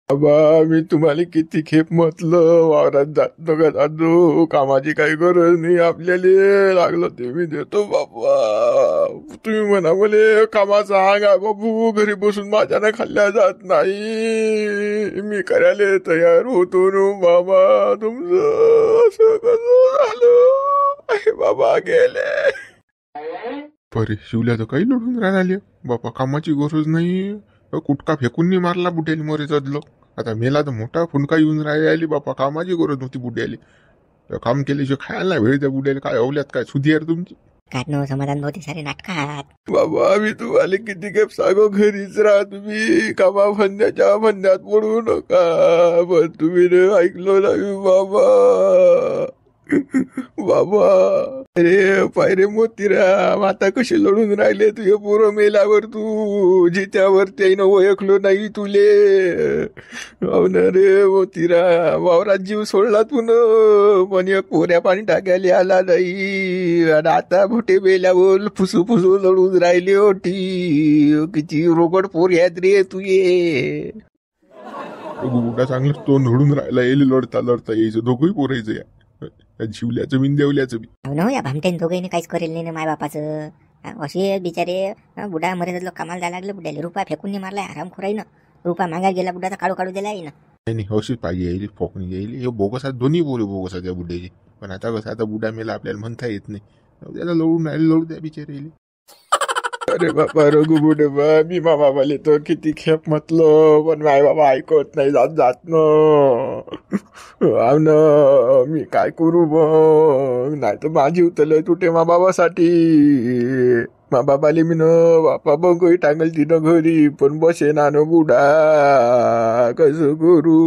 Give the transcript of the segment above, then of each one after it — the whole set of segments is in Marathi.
बाबा मी तुम्हाला किती खेप म्हटलं वावरात जात नका दादू, कामाची काही गरज नाही आपल्याला, लागलं ते मी देतो बाबा. तुम्ही म्हणा मले कामाचा सांगा बाबू, घरी बसून माझ्यानं खाल्ल्या जात नाही, मी करायला तयार होतो न बाबा. तुमचं असं कसं झालं अरे बाबा गेले. अरे शिवल्या तर काही लढून राहिली बापा, कामाची गरज नाही, कुटका फेकून नाही मारला बुड्याली मोरे जदलो. आता मेला तर मोठा फुनका येऊन राहिली बापा, कामाची गरज नव्हती बुड्याली, काम केल्याशिवाय खायला नाही भेट त्या बुड्याला. काय अवल्यात काय सुधी यार तुमची. काय नो समाधान होते सारे नाटकात. बाबा मी तुम्हाला किती खेप सांगो घरीच राहा तुम्ही, कामा फंद्याच्या फंद्यात पडू नका, पण तुम्ही ऐकलो नाही बाबा. बाबा अरे पायरे मोतीराम, आता कसे लढून राहिले तुझे पोरं मेल्यावर, तू जित्यावर त्यानं ओळखलो नाही तुले. हो ना रे मोतीराम, वावरात जीव सोडला तू न, पण एक पोऱ्या पाणी टाकायला आला नाही, आणि आता भोटे मेल्यावर फुसू फुसू लढून राहिले होती. किती रोगड पोर आहेत रे तुये. गुडा चांगलं तोंड लढून राहिला, येईल लढता लढता यायचं, दोघंही पोरायचं या शिवल्याचं बिन देवल्याचं बी. हो ना, या भामटेन दोघांनी काहीच करेल नाही ना माय बापाचं. असे बिचारे बुडा मरे लोक कामाला जायला लागले, बुड्याले रुपया फेकून नाही मारलाय आराम खोराईनं, रुपया मागा गेला बुड्याचा काढू काढू दिला ना. नाही अशीच पाहिजे यायली, फोकणी यायली, हे बोगस आहे, दोन्ही पोरे बोगस आहे त्या बुड्याची. पण आता कसं, आता बुडा मेला आपल्याला म्हणता येत नाही, त्याला लढून राहिले, लढू द्या बिचारे यायले. अरे बाबा रघु बुडे बा, मी मा बाबाले तो किती खेप म्हटलं, पण माय बाबा ऐकत नाही, जात जात न. मी काय करू मग, नाही तर माझी उतल तुटे मा बाबासाठी. मा बाबाले मी न बापा बघ टांगल तिनं घरी, पण बसे ना न बुडा, कसं करू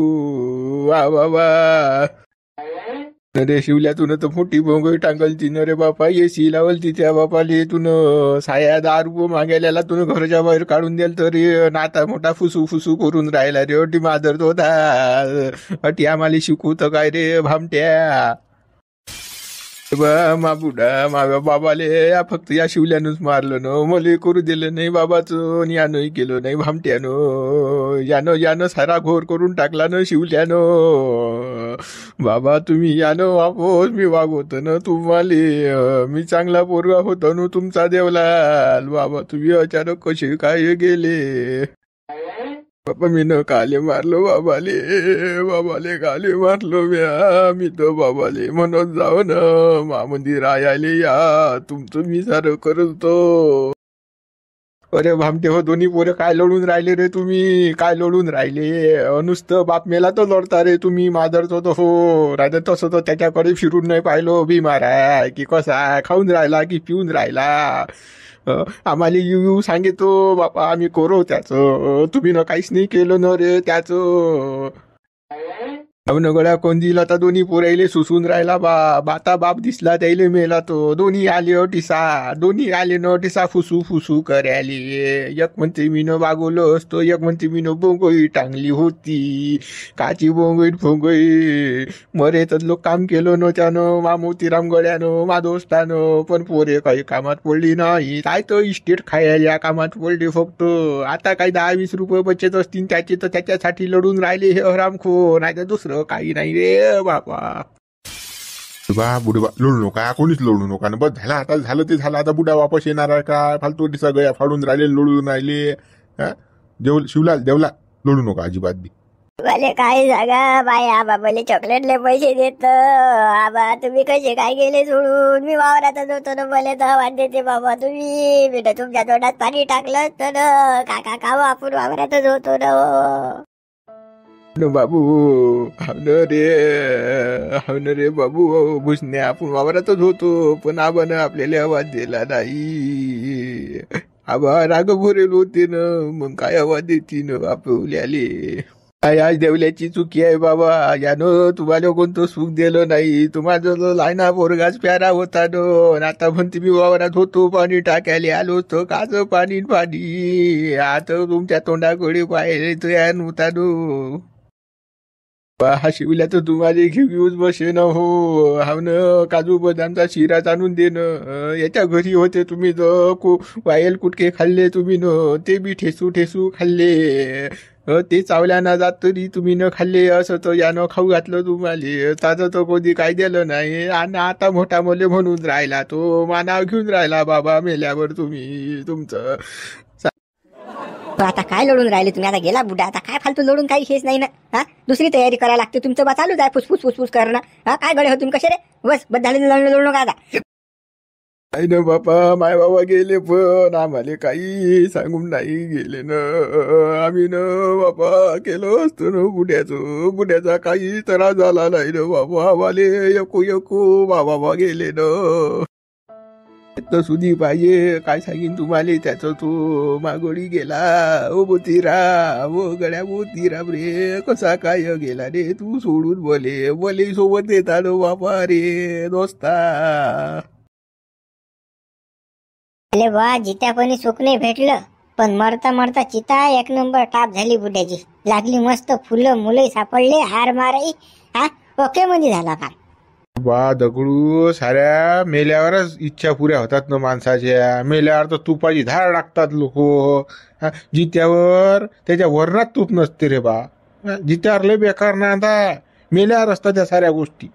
वा बाबा. रे शिवल्यातून तर मोठी भोंगळी टांगल तिनं रे बापा, येशी लावल तिच्या बापाले तुन, साया 10 रुपये मागायला तुन घरच्या बाहेर काढून द्याल तरी नाता मोठा फुसू फुसू करून राहिला रे. अटी मादरत होता, अटी आम्हाला शिकवत काय रे भामट्या. मा बुडा माझ्या बाबाले फक्त या शिवल्यानंच मारलं न, मले करू दिलं नाही बाबाचं, यानंही केलं नाही भामट्यानं, यानं सारा घोर करून टाकला न शिवल्यानं. बाबा तुम्ही यानं वापोस मी वागवतो न तुम्हाला, मी चांगला पोरगा होतो न तुमचा देवलाल. बाबा तुम्ही अचानक कसे काय गेले. बाबा मी न काले मारलो बाबाले, बाबाले काले मारलो म्या, मी तर बाबाले म्हणत जाऊ न मा मंदिर आयाले या, तुमचं मी सारं करतो. अरे भामटे हो, दोन्ही पोरे काय लढून राहिले रे तुम्ही, काय लढून राहिले, नुसतं बाप मेला तर लढता रे तुम्ही, मादरतो तो हो राहत. तसं तर त्याच्याकडे फिरून नाही पाहिलो, बिमार आहे की कसा आहे, खाऊन राहिला की पिऊन राहिला, आम्हाला येऊ सांगितो बापा, आम्ही करू त्याचं, तुम्ही न काहीच नाही केलं न रे त्याचं. नगड्या कोण दिला आता दोन्ही पोरायले सुसून राहिला बाता बाप दिसला त्याले मेला तो, दोन्ही आले अटिसा, दोन्ही आले न अटिसा फुसू फुसू करायले. एक म्हणते मी न वागवलं असतो, एक म्हणते मी न बोंगई टांगली होती, काची बोंगई भोंगई मरे तर लोक काम केलं न त्यानं, मा मोतीराम गड्यानं मा दोस्तानं, पण पोरे काही कामात पडली नाही, काय तर इस्टेट खायला कामात पडली फक्त. आता काही 10-20 रुपये बचत असतील त्याचे, तर त्याच्यासाठी लढून राहिले हे हरामखोर, नाही तर दुसरं काही नाही रे बाबा. बा बुडे बा लढू नका, कोणीच लढू नका ना, बस झाला आता, झालं ते झालं, आता बुडा वापस येणार आहे का, फालतू सगळ्या फाडून राहिले, लढून राहिले. शिवलाल देवला लढू नका अजिबात बी. भले काय सांगा बाय, बाबाले चॉकलेटले पैसे देत, आबा तुम्ही कसे काय गेले सोडून, मी वावरातच होतो ना, मला तर वाट देते बाबा तुम्ही, मी तर तुमच्या तोंडात पाणी टाकलं तर काका कावा, आपण वावरातच होतो ना. बाबू हावन रे बाबू, भुसणे आपण वावरातच होतो, पण आबानं आपल्याला आवाज दिला नाही. आबा राग भरेल होते ना, मग काय आवाज देते न आपल्याले. आज देवल्याची चुकी आहे बाबा, यानं तुम्हाला कोणतं सुख दिलं नाही, तुम्हाला जो लायना पोरगाच प्यारा होता न, आता म्हणते मी वावरात होतो, पाणी टाकायला आलो होतो, काच पाणी पाणी, आता तुमच्या तोंडाकडे पाहिले तो या नव्हता न. हा शिवल्या तर तुम्हाला घेऊच बसे न हो. हा न काजू बदामचा शिरा आणून दे न. याच्या घरी होते तुम्ही वायल कुटके खाल्ले तुम्ही न. ते बी ठेसू ठेसू खाल्ले. ते चावल्याना जात तरी तुम्ही न खाल्ले. असं तर यानं खाऊ घातलं तुम्हाला. ताजं तर कधी काय दिलं नाही. आणि आता मोठा मुले म्हणून राहिला तो. मानाव घेऊन राहिला बाबा मेल्यावर तुम्ही तुमचं. आता काय लढून राहिले तुम्ही? आता गेला बुडा. आता काय फालतू लढून काही हेच नाही ना. हा दुसरी तयारी करायला लागते. तुमचं बा चालूच आहे फुसफुस फुसफुस करणं. हा काय गळे हो तुम्ही कसे रे? बस बद्दाले लढू नका आता. नाही ना बापा. माय बाबा गेले पण आम्हाला काही सांगून नाही गेले ना. आम्ही न बापा केलं असतं ना बुड्याचा काही त्रास झाला नाही ना बाबा. आम्हाला यकू बाबा गेले ना. तर सुधी पाहिजे काय सांगीन तुम्हाला. त्याचं तो मागोडी गेला. ओ मोतीरा ओ गड्या मोतीरा रे. कसा काय गेला रे तू सोडून बोले सोबत येतात बापा रे दोस्ता. अरे वा जित्या कोणी सुख नाही भेटलं. पण मरता मरता चिता एक नंबर टाप झाली बुड्याची. लागली मस्त फुलं मुलं सापडले. हार माराई हा ओके मध्ये झाला काम. बा दगडू साऱ्या मेल्यावरच इच्छा पुऱ्या होतात ना माणसाच्या. मेल्यावर तर तुपाची धार टाकतात लोक. जित्यावर त्याच्या वर्णात तूप नसते रे बा. जित्यावर लय बेकार ना. आता मेल्यावर असतात त्या साऱ्या गोष्टी.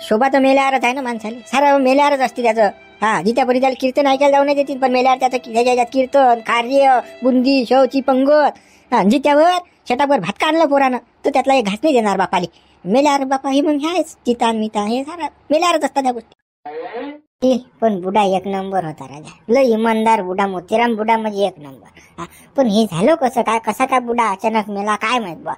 शोभा तर मेल्यावरच आहे ना माणसाला. सारं मेल्यावरच असते त्याचं. हा जित्यापरी त्याला कीर्तन ऐकायला जाऊ नाही देतील. पण मेल्यावर त्याच्या कीर्तन कार्य बुंदी शेवची पंगत. जित्यावर शेतावर भात काढलं पोरानं तर त्यातला एक घास नाही देणार बापाली. मेल्यावर बापा हे मग ह्याच चिता मिता हे सारा मेल्यावरच असतात त्या गोष्टी. पण बुडा एक नंबर होता राजा. लय इमानदार बुडा. मोतीराम बुडा म्हणजे एक नंबर. पण हे झालं कसं काय? कसा काय बुडा अचानक मेला काय माहित बा.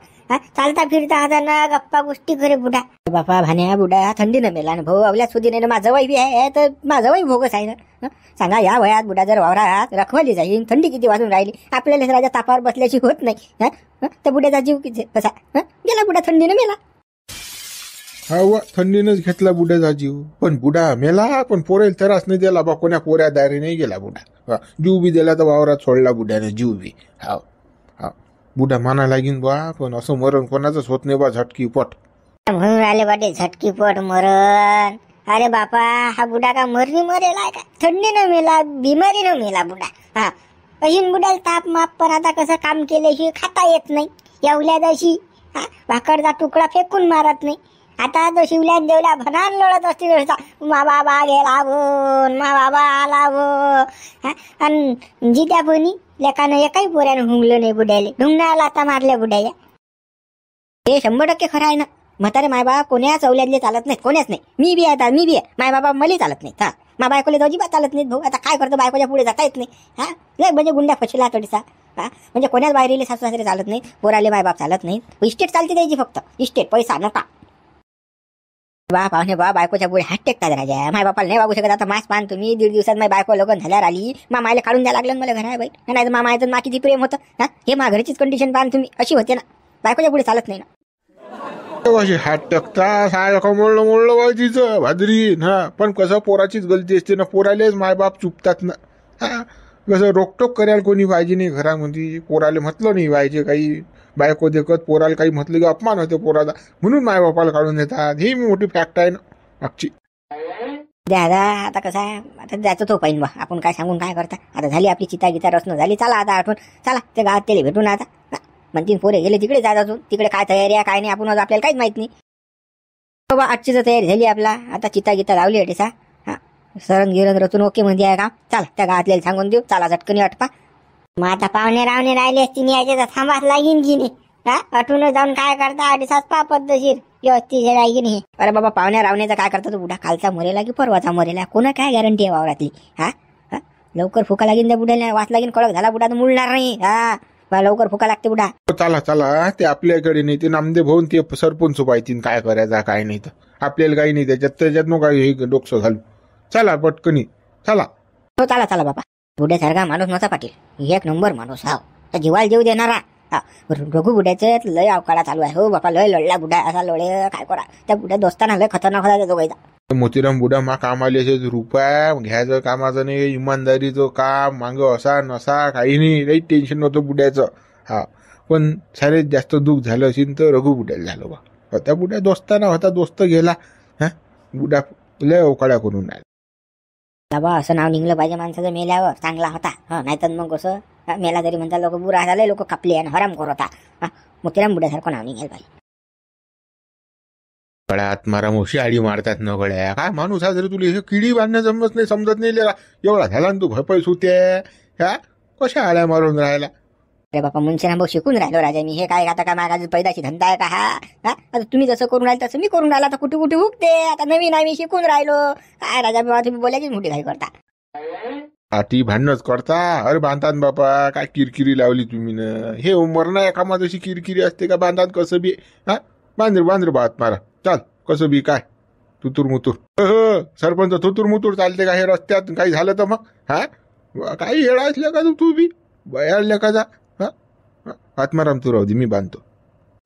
चालता फिरता आता ना गप्पा गोष्टी करे बुडा. बापा भाण्या बुडा थंडीनं मेला ना भाऊ. अवल्या सुधीने माझं वय बी आहे तर माझं वय भोगस आहे ना. सांगा या वयात बुडा जर वावरात रखवली जाईल. थंडी किती वाजून राहिली. आपल्याला राजा तापावर बसल्याची होत नाही. तर बुड्याचा जीव किती कसा गेला बुडा थंडीनं मेला. हा वा थंडीनंच घेतला बुड्याचा जीव. पण बुडा मेला पण पोरेल त्रास नाही दिला बा. कोण्या पोऱ्या दारी नाही गेला बुडा. जीव बी दिला तर वावरात सोडला बुड्याने जीव बी. हा हा बुडा माना लागीन बा. पण असं मरण कोणाचंच होत नाही बा. झटकी पट म्हणून राहिले बाटे झटकी पट मरण. अरे बापा हा बुडा का मरणी मरेला का? थंडीनं मेला बिमारीनं मेला बुडा. हा अशीन बुडाला ताप माप. पण आता कसं काम केल्याशिवाय खाता येत नाही. एवढ्या दिवशी भाकरचा तुकडा फेकून मारत नाही. आता तो शिवल्या देवल्या भनान लढत असतील. मा बाबा गेला बोन मा बाबा आला बो. आणि जित्या कोणी लेखानं एकाही पोऱ्यानं हुंगलं नाही बुड्याले. ढुंगणाला आता मारल्या बुड्याच्या. हे 100% खरं आहे ना. म्हातारे मायबाप कोण्याच अवल्यातले चालत नाहीत. कोण्याच नाही. मी बी आहे मायबाबा मला चालत नाहीत. हा मा बायकोले अजिबात चालत नाहीत भाऊ. आता काय करतो बायकोच्या पुढे जाता येत नाही. हा लय म्हणजे गुंड्या फसला तडीसा. हा म्हणजे कोण्याच बाहेरीले सासू सासरे चालत नाहीत. पोराले मायबाप चालत नाहीत. इस्टेट चालते द्यायची फक्त. इस्टेट पैसा नका. बा पाहुणे बा बायकोच्या पुढे हात टेकतात राजा. माय बापाला नाही वागू शकत. आता मास पान तुम्ही 1.5 दिवसात माझी बायको लग्न झाल्यावर आली. मामायला काढून द्या लागलं मला घरा बाई. नाही तर मामायचं मा किती प्रेम होतं. हा हे मा घरचीच कंडिशन पान तुम्ही अशी होते ना. बायकोच्या पुढे चालत नाही ना. हात टाकता सारखं मोडलं पाहिजे भादरी. हा पण कसं पोराचीच गलती असते ना. पोरालेच मायबाप चुकतात ना. हा कसं रोकटोक करायला कोणी पाहिजे नाही घरामध्ये. पोराले म्हटलं नाही पाहिजे काही. बायको देखत पोराला काही म्हटलं की अपमान होते पोराचा. म्हणून मायबापाला काढून देतात. ही मोठी फॅक्ट आहे ना मागची. दादा आता कसं आहे. आता जायचं तो पाहिजे बा. आपण काय सांगून काय करता. आता झाली आपली चिता गीता रचना झाली. चला आता आठवण. चला ते गावात त्याला भेटून आता. म्हणतील पोरे गेले तिकडे जात अजून. तिकडे काय तयारी आहे काय नाही आपण आपल्याला काहीच माहित नाही. बाबा आजची तर तयारी झाली आपला. आता चिता गीता लावली अटेसा. हा सरण गिरण रचून ओके म्हणजे आहे का. चला त्या गावातल्याला सांगून देऊ. चला झटकनी अटपा. मग आता पाहुणे रावणे राहिले असतील यायचे तर थांबाच लागीन की नाही. हा अटून जाऊन काय करता. अडीसाच पा पद्धतशीर व्यवस्थित लागीन हे. अरे बाबा पाहुण्या रावण्याचा काय करता तो बुडा. कालचा मरेला की परवाचा मरेला कोणा काय गॅरंटी आहे वावरातली. हा लवकर फुका लागीन त्या बुड्याला. वाच लागीन कडक झाला बुडा तर मुळणार नाही. हा लवकर फुका लागते बुडा. चला ते आपल्याकडे नाही. ते नामदेव भाऊन ते सरपंच पाहिजे काय करायचा काय नाही. तर आपल्याला काही नाही त्याच्यात नो काही हे डोकसं घालू. चला पटकनी चला. हो चला बाबा. बुड्यासारखा माणूस नव्हता पाटील. एक नंबर माणूस. हा जीवाला जीव देणारा. रघु बुड्याचं लय अवकाळा चालू आहे. हो बापा लय लढला बुडा. असा लढे काय करा. त्या बुड्या दोस्ताना लय खतरनाक होता त्या दोघांचा. मोतीराम बुडा मा कामाले रुपया घ्यायचं कामाचं नाही. इमानदारीचं काम मांग असा नसा काही नाही. काही टेन्शन नव्हतं बुड्याचं. हा पण सारेच जास्त दुःख झालं असेल तर रघु बुड्याला झालं बा. होत्या बुड्या दोस्ताना होता, दोस्त गेला. हा, बुड्या लय अवकाळ्या करून राहिला. बाबा असं नाव निघलं पाहिजे माणसाचं मेल्यावर, चांगला होता. नाहीतर मग कसं मेला तरी म्हणता लोक बुरा झाले, लोक कापले आणि हराम कर होता. मोतीराम बुड्यासारखं नाव निघायला पाहिजे. गळ्या आत्मारा मोशी आडी मारतात न गळ्या. काय माणूस हा, जरी तुला हे किडी बांधणं जमत नाही, समजत नाही लेला. एवढा झाला ना तू भपैस होते. ह्या कशा आळ्या मारून राहिला. अरे बापा मुंशीराम भाऊ शिकून राहिलो राजा मी. हे काय आता का माझा पैदाची धंदा आहे का हा? आता तुम्ही जसं करून राहिल तसं मी करून राहिला. आता कुठे कुठे हुकते. आता नवीन आहे मी, शिकून राहिलो. काय राजा बाबा तुम्ही बोलायची मोठी घाई करता. आटी भांडणच करता. अरे बांधतात बापा, काय किरकिरी लावली तुम्ही न. हे मरणा कामात अशी किरकिरी असते का? बांधतात कसं बी. हा, बांधर बा आत्मारा. चाल कसं बी काय तुतूर मुतूर. सरपंच तुतूर मुतूर चालते का हे रस्त्यात? काही झालं तर मग हा, काही येडा असल्या का तू बी बयाळल्या का? जा आत्माराम तू राहू दे, मी बांधतो.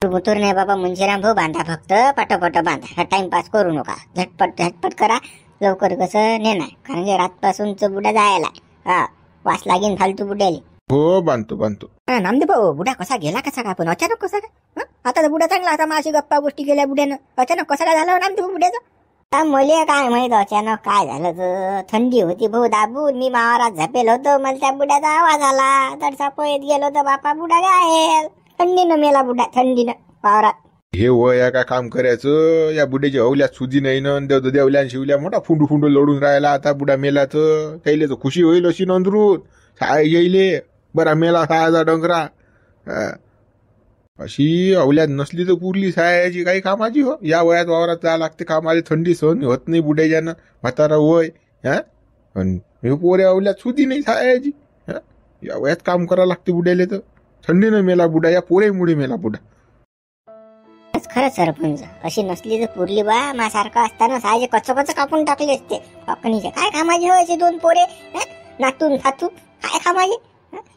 मुतूर नाही बाबा मुंशीराम भाऊ, बांधा फक्त पटोपट बांधा. टाइमपास करू नका. झटपट करा लवकर. कसं नेणार, कारण की रातपासूनच बुडा जायला. वास लागेन फालतू बुड्याले. हो बांधतो. नामदेव भाऊ बुडा कसा गेला कसा का? पण अचानक कसा काय? आता तर बुडा चांगला होता. माशी गप्पा गोष्टी केल्या बुड्यानं. अचानक कसा काय झालं नामदेव भाऊ बुड्याचं? मला काय माहित अचानक काय झालं तर. थंडी होती भाऊ दाबून, मी मावारात झपेल होतो. मला त्या बुड्याचा आवाज आला. तडसा पळत गेलो तर बापा बुडा गायब. थंडीनं मेला बुडा, थंडीनं वावरात. हे वय का काम करायचं. या बुड्याच्या हवल्यात सुधी नाही ना. देवल्या शिवल्या मोठा फुंडू लढून राहिला. आता बुडा मेला तर त्याला तर खुशी होईल अशी नंदरून. साय येईले बरा मेला सायाचा डंगरा. अशी अवल्यात नसली तर पुरली सायाची काही कामाची हो. या वयात वावरात जायला लागते कामाची. थंडी सहन होत नाही बुड्याच्यानं. म्हातारा वय. हे पोरे अवल्यात सुधी नाही सायाची. या वयात काम करावं लागते बुड्याले तर. थंडीनं मेला बुडा. या पोरेमुळे मेला बुडा. खरं सरपंच, अशी नसली तर पुरली बा. माझ्यासारखं असताना सायचे कच्च कापून टाकले असते. पकणीचे काय कामाचे व्हायचे दोन पोरे. नातून फातू काय कामाचे.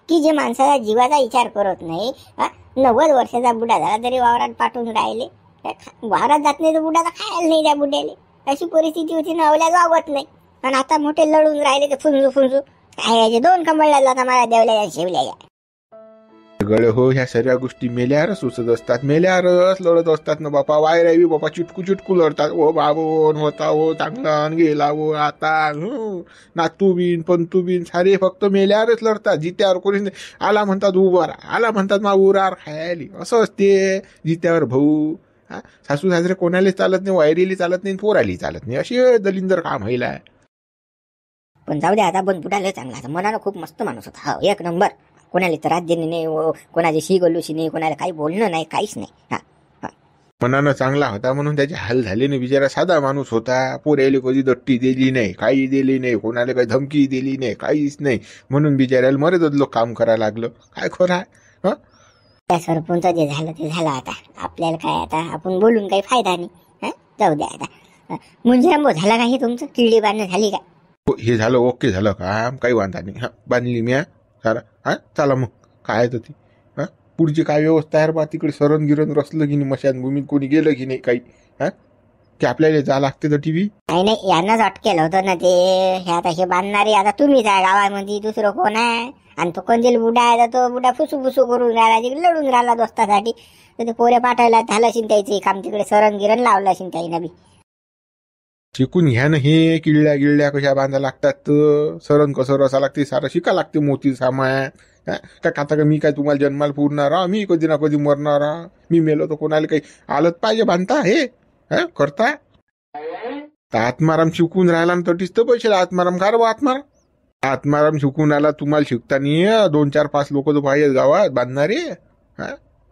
की जे माणसाचा जीवाचा विचार करत नाही. 90 वर्षाचा बुडा झाला तरी वावरात पाठवून राहिले. वावरात जात नाही तर बुडाचा खायला नाही त्या बुड्याले. अशी परिस्थिती होती ना, अवल्या जावत नाही. आणि आता मोठे लढून राहिले ते फुंजू काय दोन कंबळला जाता मला देवल्या शिवल्या. गळे हो, ह्या सर्व गोष्टी मेल्यावरच सुचत असतात. मेल्यावरच लढत असतात ना बापा. वायरावी बापा चिटकू लढतात. ओ बाबोन होता हो चांगला गेला हो आता. नातू बिन पंतू बिन सारे फक्त मेल्यावरच लढतात. जित्यावर कोणी आला म्हणतात उभा राहा, आला म्हणतात मा उरार खायली. असं असते जित्यावर भाऊ. सासू सासरे कोणाला चालत नाही, वायरीली चालत नाही, पोराली चालत नाही. अशी दलिंदर काम व्हायला. पण जाऊ दे आता. पण बुडाले चांगला मनानं खूप मस्त माणूस होता. एक नंबर. कोणाला त्रास देणे नाही, कोणाची शी गल्लूशी नाही, कोणाला काही बोलणं नाही, काहीच नाही. मनानं चांगला होता म्हणून त्याचे हाल झाले नाही. बिचारा साधा माणूस होता. पोऱ्याला कधी दट्टी दिली नाही, काही दिली नाही, कोणाला काही धमकी दिली नाही, काहीच नाही. म्हणून बिचाऱ्याला मरेच लोक काम करायला लागलं. काय खरं आहे. त्या सरपंच जे झालं ते झालं. आता आपल्याला काय, आता आपण बोलून काही फायदा नाही. जाऊ द्या आता. मुंजीराम झाला का हे तुमचं? किल्ली बांधणं झाली का? हे झालं, ओके झालं काम, काही वांधा नाही. बांधली मी सारा. चला मग काय तर ती पुढची काय व्यवस्था आहे बा. तिकडे सरण गिरण रचलं की नाही, मशानभूमीत कोणी गेलं की नाही काही. की आपल्याला जा लागते तर टीव्ही. नाही यांनाच अटकेलं होतं ना ते. हे आता हे बांधणारे आता तुम्हीच आहे गावामध्ये, दुसरं कोण आहे. आणि तो कंजेल बुडा आहे तर तो बुडा फुसू करून राहिला, तिकडे लढून राहिला दोस्तासाठी. तर ते पोरे पाठवायला झालं असेल त्याचं काम. तिकडे सरण गिरण लावलं असेल त्याईनं बी. शिकून घ्या ना हे. किल्ल्या कशा बांधा लागतात, सरण कसं रसा लागते, सारं शिका लागते. मोती सामान काय आता का मी काय तुम्हाला जन्माला पुरणार. मी कधी ना कधी मरणार. मी मेलो तर कोणाला काही आलत पाहिजे बांधता हे करता. आत्माराम शिकून राहिला ना तटीच तर पैसे आत्माराम का रे आत्माराम शिकून राहिला. तुम्हाला शिकताना 2-4-5 लोक तर पाहिजे गावात बांधणारे.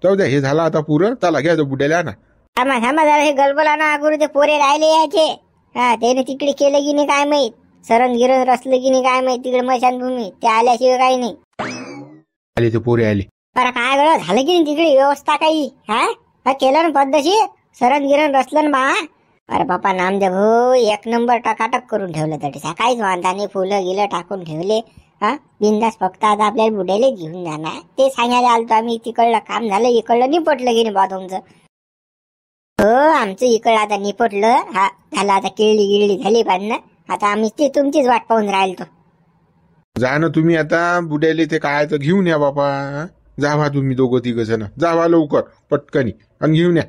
जाऊ द्या, हे झाला आता पुरं. चला घ्या बुड्याला ना. थांबा जरा. हे गलबला ना अगोदर ते पोरे राहिले यायचे. त्याने तिकडे केलं की नाही काय माहित. सरण गिरण रचलं की नाही काय माहित तिकडे मशानभूमी. ते आल्याशिवाय काही नाही. आले ते पोरे आले. बरं काय वेळ झालं की नाही तिकडे व्यवस्था काही. केलं ना पद्धतशीर. सरण गिरण रचलं ना बा. अरे बापा नामदेव भाऊ एक नंबर टकाटक करून ठेवलं. तरी काहीच वांधा नाही. फुलं गिलं टाकून ठेवले. बिंदास. फक्त आता आपल्याला बुड्याला घेऊन जाणार ते सांगायला आलतो आम्ही. तिकडलं काम झालं, इकडलं निपटलं की नाही बा तुमचं. हो आमचं इकडं आता निपटलं. झालं आता. किळली झाली बांधणं. आता आम्ही ते तुमचीच वाट पाहून राहिलो. जा ना तुम्ही आता बुड्याले ते काय तर घेऊन या बापा. जावा तुम्ही दोघं तिघ जण, जावा लवकर पटकनी आणि घेऊन या.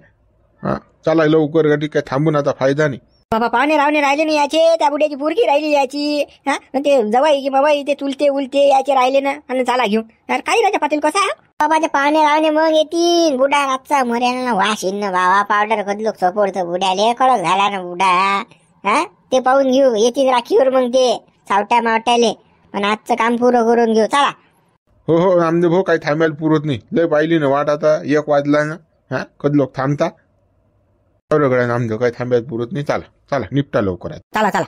हा चला लवकर, गाडी काय थांबून आता फायदा नाही. बाबा पाहुणे रावणे राहिले नाही याचे, त्या बुड्याची पोरगी राहिली याची. हा ते जवाई की बाबाई ते चुलते उलते याचे राहिले ना, आणि चला घेऊन. यार काही राजा पाटील कसा बाबाचे पाहुणे रावणे मग येतील. बुडा रातचा मर्याना वाशिन ना बाबा, पावडर कदलोक सपोडतं बुड्याले, कडक झाला ना बुडा. हा ते पाहून घेऊ, येतील राखीवर मग ते सावट्या मावट्याले. पण आजचं काम पुरं करून घेऊ, चला. हो हो नामदेव भाऊ, काही थांबायला पुरत नाही. लय पाहिली ना वाट, आता 1 वाजला ना. हा कदलोक थांबता बरोबर नामदेव, काही थांबायला पुरत नाही. चला चला निपटा लवकर. चला चला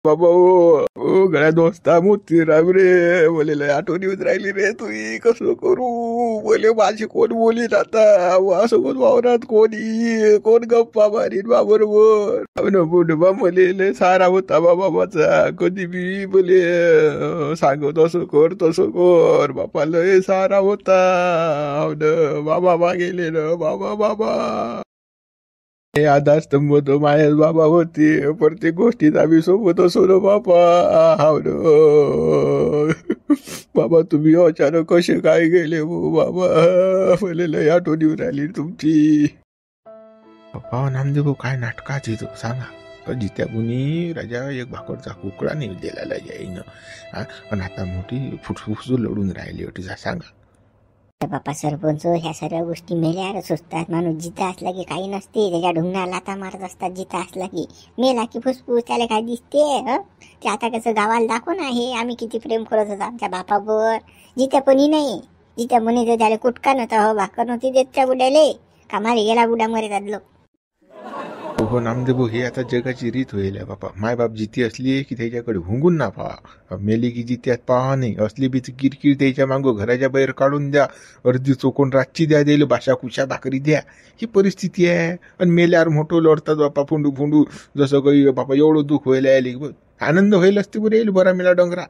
बाबा ओ गळ्या दोस्ता मोतीराम रे, बोले लय आठवण येऊन राहिली रे तुही. कसं करू बोले, माझी कोण बोलीत आता सोबत वावरात कोण गप्पा मारीन बा बरोबर. बुडबा मले लय सारा होता बाबाचा, कधी बी बोले सांगत असं कर तसं कर, बापा लय सारा होता. बाबा गेले ना बाबा. हे आधारस्तंभ तो मायाच बाबा होते, प्रत्येक गोष्टीत आम्ही सोबत असो ना बाबा. हाव न बाबा, तुम्ही अचानक कसे काय गेले बाबा, मला लय आठवण येऊन राहिली तुमची. बाबा नामदेव भाऊ, काय नाटकाच येतो सांगा. जित्या कुणी राजा एक भाकरचा कुकडा नाही दिला जाईन, पण आता मोठी फुटफुस लढून राहिली होती सांगा. बाप्पा सरपंच, ह्या सर्व गोष्टी मेल्यावर सुचतात. माणूस जिथं असला की काही नसते, त्याच्या ढुंगणा लाता मारत असतात. जिथं असला की मेला की फुसफुस, त्याला काय दिसते. ते आता कसं गावाला दाखवून आहे आम्ही किती प्रेम करत होतो आमच्या बापावर. जिथं कोणी नाही, जिथं म्हणे त्याला कुटका नव्हता, हो भाकर नव्हती देत त्या बुड्याले. कामाला गेला बुडा मरे जातलो. हो नामदेव, हे आता जगाची रीत होईल बापा. मायबाप जिथे असली की त्याच्याकडे हुंगून ना पहा, मेली की जित्यात पहा नाही. असली बी किरकिर त्याच्या मागो घराच्या बाहेर काढून द्या, अर्धी चोकून रातची द्या, द्यायला भाषा कुशा भाकरी द्या. ही परिस्थिती आहे. आणि मेल्यावर मोठं लढतात बापा, फुंडू जसं काही बापा एवढं दुःख व्हायला यायला. आनंद होईल असते बरं येईल, बरा मेला डोंगरा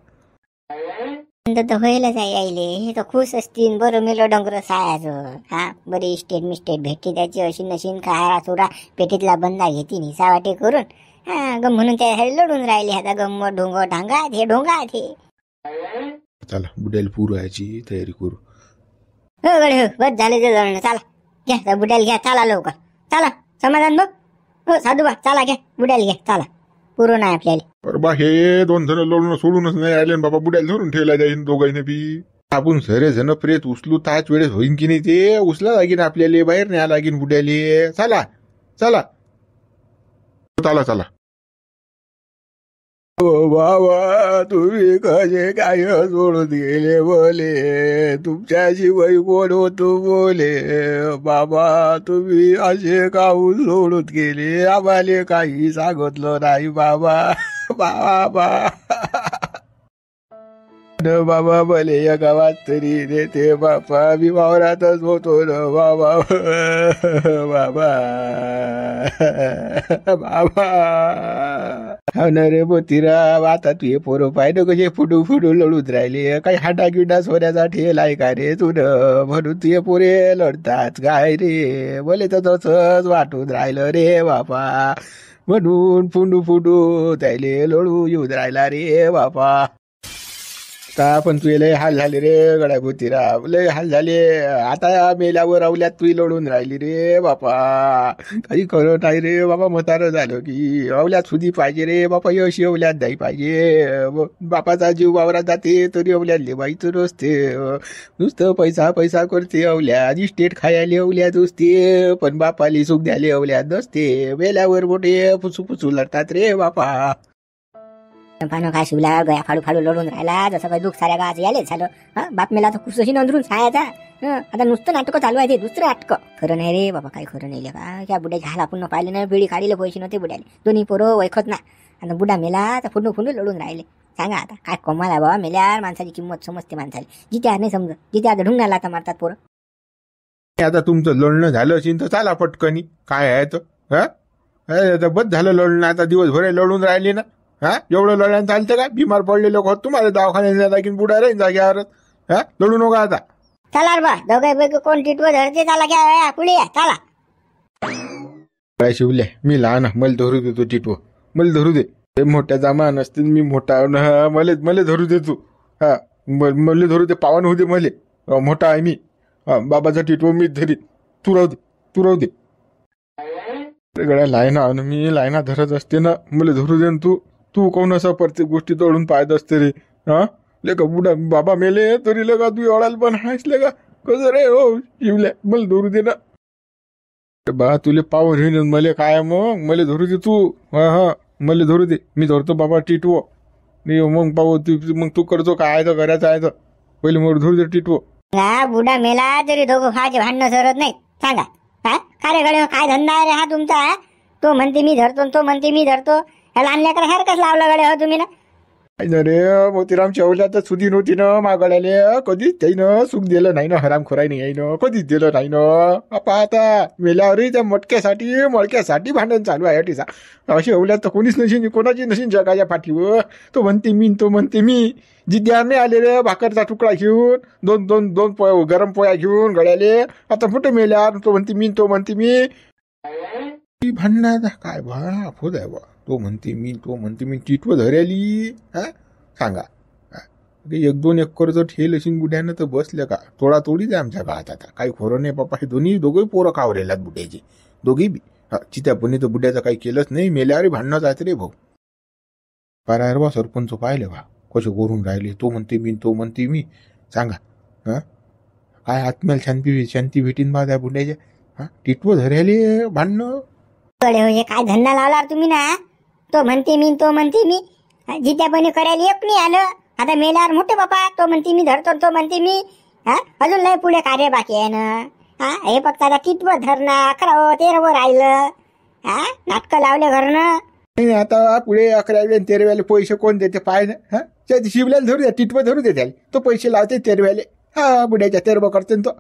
तर व्हायलाच यायले. हे तर खुश असतील, बरं मेलो डोंगर सायाचं. हा बरी इस्टेट मिस्टेट भेटते त्याची, अशी नशीन खारा चुरा पेटीतला बंदा घेतील हिसावाटे करून. हा गम म्हणून त्या लढून राहिले. आता गम ढोंग ढांगात हे ढोंगात हे. चला बुड्याला पुरायची तयारी करू. हो गडे हो, बस झाले ते जळणं. चला घ्या बुड्याला घ्या, चला लवकर चला. समाधान बघ हो साधूबा, चला घ्या बुड्याला घ्या, चला पुरं नाही आपल्याला. बा हे 2 जण लढून सोडूनच नाही आले बाबा, बुड्याला धरून ठेवला जाईन दोघांनी बी. आपण सरे जण प्रेत उचलू त्याच वेळेस होईन की नाही, ते उचला लागेन आपल्याला, बाहेर न्या लागेन बुड्याले. चला चला चला चला. बाबा तुम्ही कसे काय सोडून गेले बोले, तुमच्याशिवाय कोण होतो बोले. बाबा तुम्ही असे काहून सोडून गेले, आम्हाला काही सांगितलं नाही बाबा. बाबा भले या गावात तरी देते बापा, मी वावरातच होतो न बाबा. हा न रे मोतीराम, आता तू हे पोरं पाहिजे कसे फुटू लढून राहिले. काही हाडा गिडा सोन्याचा ठेलाय का रे तुन, म्हणून तुझे पोरे लढतात काय रे. बोले तर तसंच वाटून राहिलं रे बापा, म्हणून फुंडू त्याले लढू येऊन राहिला रे बापा. पण तुझे लय हाल झाले रे गड्या मोतीराम, लय हाल झाले. आता मेल्यावर अवल्यात तुही लढून राहिली रे बापा. काही खरं नाही रे बाबा, म्हातारं झालं की अवल्यात सुधी पाहिजे रे बापा. यश अवल्यात नाही पाहिजे. बापाचा जीव वावरात जाते तरी अवल्यात लेवायचं नसते. नुसतं पैसा करते अवल्यात, इस्टेट खायला अवल्यात असते, पण बापाली सुख द्यायला अवल्यात नसते. मेल्यावर मोठे पुसू लढतात रे बापा. पानं काय शिवला गया फाडू लढून राहिला, जसं काही दुःख साऱ्या गावाचं यायला झालं. बाप मेला तर खुशी नंदरून सायाचा. आता नुसतं नाटकं चालू आहे, ते दुसरं नाटकं. खरं नाही रे बाबा, काही खरं नाही का. त्या बुड्या घ्यायला आपण पाहिले ना, बिडी काढीला पैसे नव्हते बुड्याले, दोन्ही पोरं वैखत ना. आता बुडा मेला तर फुंडू लढून राहिले. सांगा आता काय कमाल आहे बाबा, मेल्यावर माणसाची किंमत समजते माणसाली. जिथे नाही समजत, जिथे आता ढुंगणाला आता मारतात पोरं. आता तुमचं लढणं झालं असेल तर चला पटकनी, काय आहे तर बस झालं लढणं. आता दिवसभर लढून राहिले ना. एवढं लढ्यानं चालतं का. बिमार पडले लोक तुम्हाला दवाखान्यात जागी बुडा राहील जाग्यावरच. लढू नका आता. चला रे बा, दोघांपैकी कोण टिटवं धरते, चला घ्या पुढे या, चला. काय शिवल्या, मी लहान, मला धरू देतो टिटवं, मला धरू दे. ते मोठ्या जामा नसतील, मी मोठा मला धरू दे तू. मला धरू दे, पावन होऊ दे मले. मोठा आहे मी. बाबाचा टिटवो मीच धरीत. तू राहू दे, तू राहू दे. गड्या लायना आणि मी लायना धरत असते ना, मला धरू दे ना तू. तू कोण असा प्रत्येक गोष्टी तोडून पाहत असते रे. हा लेका बुडा बाबा मेले तरी लगा तू एवढाल पण हायस लेका. कसं रे हो शिवल्या, मला धरू दे ना. बा तुले पावर येईन मले काय मग, मला धरू दे तू. हा मला धरू दे, मी धरतो बाबा टिटवो. मी मग पाहू मग तू करतो काय तर करायचं आहे तर. पहिले मग धरू दे टिटवो. हा बुडा मेला तरी दोघं खायचे भांडणं सरत नाही. सांगा हा काय रे काय धंदा आहे रे हा तुमचा? हा तो म्हणते मी धरतो, तो म्हणते मी धरतो. ह्याला आणल्याकडे सारखंच लावलं गड्या हो तुम्ही ना. रे मोतीराम शेवल्या तर सुधी नव्हती ना मागड्याले. कधीच त्याईनं सुख दिलं नाही ना, हरामखोराई नाही ना, कधीच दिलं नाही ना. आता मेल्यावरही त्या मळक्यासाठी भांडण चालू आहे टीसा. अशी शेवल्या तर कोणीच नशीन, कोणाची नशीन जगाच्या पाठीवर. तो म्हणते मी, तो म्हणते मी. जिद्याने आले रे भाकरचा तुकडा घेऊन, दोन गरम पोया घेऊन गळ्याले. आता कुठे मेल्या, तो म्हणते मी, तो म्हणते मी. भांडणार काय बा अफोद आहे बा. तो म्हणते मी टिटवं धरायली. हा सांगा, एक दोन एकर जर ठेल अशी बुड्यानं तर बसल्या का तोडा तोडीच आहे आमच्या गावात. आता काही खोरं नाही बाप्पा. हे दोघंही पोरं कावरेलात बुड्याचे, दोघेही बी. चित्यापणी तर बुड्याचं काही केलंच नाही. मेल्यावरही भांडणं जायचं रे भाऊ. पारायर बा सरपंच पाहिले बा कसे करून राहिले. तो म्हणते मी सांगा. हा काय आत्म्याला शांती भेटीन बा त्या बुड्याच्या. हा टिटवं धरायले भांडणं. हे काय धंदा लावला तुम्ही ना. तो म्हणते मी जित्यापणी करायला एक नाही आलं. आता मेल्यावर मोठे बापा. तो म्हणते मी धरतो, तो म्हणते मी. हा अजून लय पुढे कार्य बाकी आहे ना. हा हे फक्त आता टिटवं धरणं 11 13 राहिलं. हा नाटकं लावले घरनं. आता पुढे 11 13 पैसे कोण देते पाय ना. हा शिवल्याला धरू द्या, टिटवं धरू दे त्याला. तो पैसे लावते 13 हा बुड्याच्या 13 करते तो.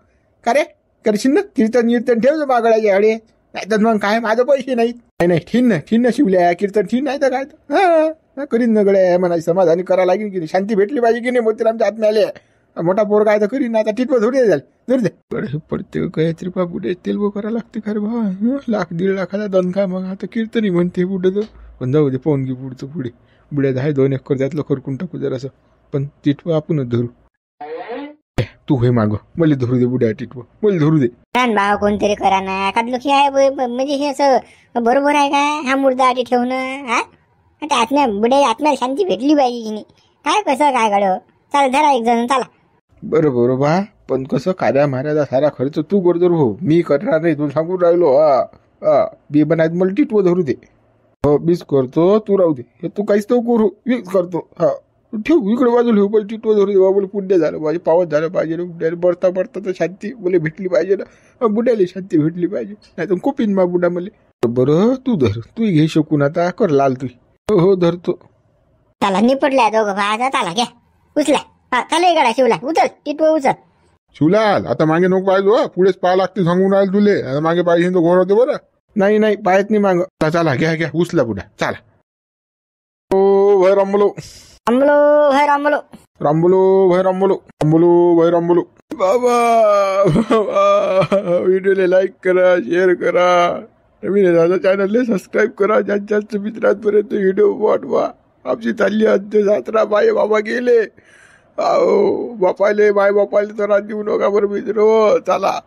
का रे करशील ना कीर्तन ठेवतो मागळ्याच्या हडे. नाही तर मग काय माझं पैसे नाही ठीन ना शिवल्या कीर्तन ठीन नाही तर काय हा करीन न गड्या. म्हणा समाधानी करा लागेल की नाही. शांती भेटली पाहिजे की नाही मोतीरामच्या आत्म्याले. मोठा पोर काय तर करीन. आता टिटवं धरू दे प्रत्येक काहीतरी बा बुडे तेलबो करा लागते खरं बा. 1,00,000 1,50,000 दणका मग आता कीर्तनी म्हणते बुडे तर. पण जाऊ दे पाहून घे पुढचं पुढे. बुड्यात आहे 2 एकर त्यातलं खरकून टाकू जरासं. पण टिटवं आपणच धरू. तू हे माग मला धरू दे बुड्या टिटवं, मला धरू दे. भाव कोणतरी करा ना. एखाद लोक आहे म्हणजे हे असं बरोबर आहे का हा मुर्दा आधी ठेवणं. हा आता बुड्या आत्म्याला शांती भेटली पाहिजे की नाही. काय कसं काय गड. चाल धरा एक जण चला. बरोबर बा. पण कसं कार्या माऱ्याचा सारा खर्च तू करतो भाऊ. मी करणार नाही तुला सांगून राहिलो. बी बनायत मला टिटवं धरू दे. हो बीच करतो, तू राहू दे. हे तू काहीच तो करू मीच करतो. हा ठेव इकडे बाजूला ठेव. पण टिटवं धरू दे बाबा. पुण्य झालं पाहिजे, पावत झालं पाहिजे. बुड्याला बरता तर शांती मला भेटली पाहिजे ना. बुड्याला शांती भेटली पाहिजे. नाही तर कोपीन मा बुडा मला. बरं तू धर, तू घे शकून आता कर लाल तू. हो धरतो. चला निपटल्या दोघं भाजा. चला घ्या उचला. हा चला इकडे शिवला उचल टिटवं उचल. शिवलाल आता मागे नको पाहिजे. पुढेच पाहा लागते सांगून राहील तुले. मागे पाहिजे तो घोर होते बरं. नाही पाहत नाही माग. चला घ्या उचला बुडा चला. ओ भाई रामबलो बाबा. व्हिडिओला लाईक करा, शेअर करा. नवीन दादा चॅनलला सबस्क्राईब करा. जास्त मित्रांपर्यंत व्हिडिओ पाठवा. आमची चालली आद्य यात्रा. बाय बाबा गेले. बापाले माय बापाले तर देऊ नका बरं मित्र. चला.